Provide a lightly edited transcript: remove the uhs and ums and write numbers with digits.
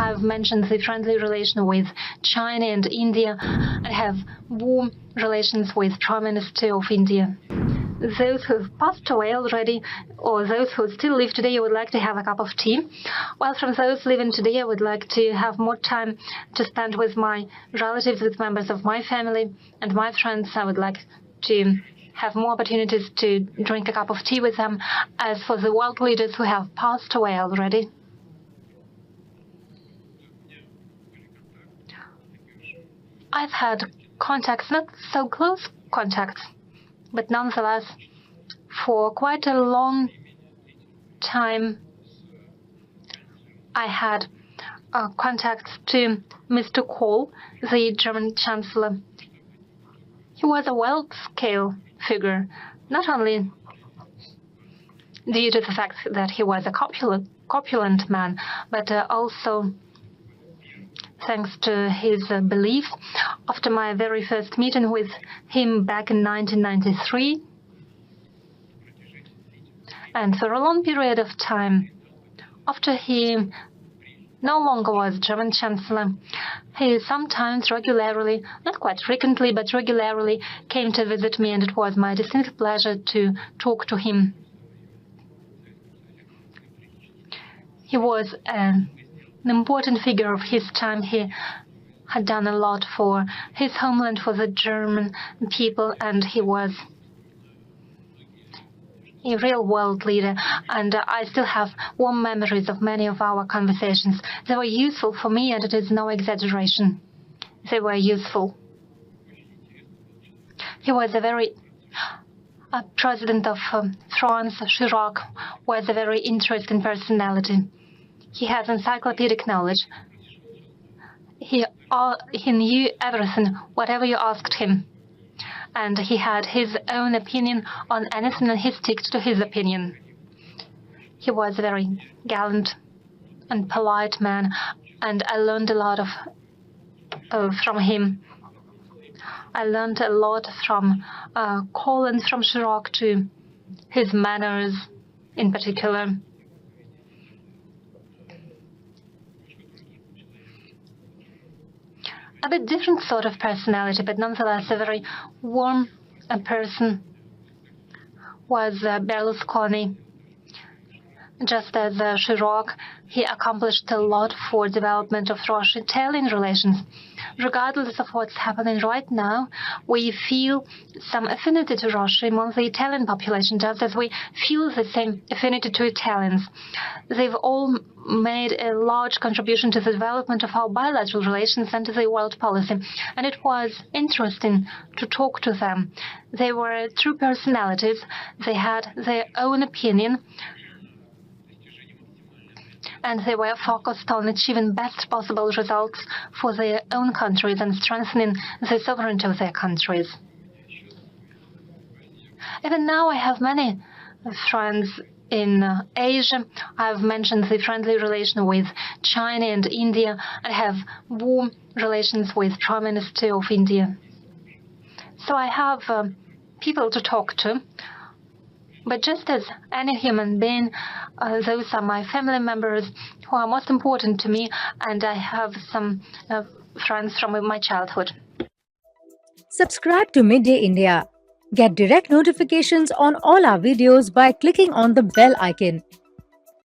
I've mentioned the friendly relation with China and India, and have warm relations with Prime Minister of India. Those who've passed away already, or those who still live today, I would like to have a cup of tea. While from those living today, I would like to have more time to spend with my relatives, with members of my family and my friends. I would like to have more opportunities to drink a cup of tea with them. As for the world leaders who have passed away already, I've had contacts, not so close contacts, but nonetheless, for quite a long time, I had contacts to Mr. Kohl, the German Chancellor. He was a world-scale figure, not only due to the fact that he was a corpulent man, but also thanks to his belief. After my very first meeting with him back in 1993, and for a long period of time, after he no longer was German Chancellor, he sometimes regularly, not quite frequently, but regularly came to visit me, and it was my distinct pleasure to talk to him. He was an important figure of his time. He had done a lot for his homeland, for the German people, and he was a real world leader, and I still have warm memories of many of our conversations. They were useful for me, and it is no exaggeration. They were useful. He was a very President of France, Chirac, was a very interesting personality. He has encyclopedic knowledge. He knew everything, whatever you asked him. And he had his own opinion on anything, and he stuck to his opinion. He was a very gallant and polite man, and I learned a lot from him. I learned a lot from Kohl and from Chirac too, his manners in particular. A bit different sort of personality, but nonetheless a very warm person was Berlusconi. Just as Chirac, he accomplished a lot for development of Russian-Italian relations. Regardless of what's happening right now, we feel some affinity to Russia among the Italian population, just as we feel the same affinity to Italians. They've all made a large contribution to the development of our bilateral relations and to the world policy, and it was interesting to talk to them. They were true personalities. They had their own opinion, and they were focused on achieving best possible results for their own countries and strengthening the sovereignty of their countries. Even now, I have many friends in Asia. I've mentioned the friendly relation with China and India, and have warm relations with Prime Minister of India. So I have people to talk to. But just as any human being, those are my family members who are most important to me, and I have some friends from my childhood. Subscribe to Midday India. Get direct notifications on all our videos by clicking on the bell icon.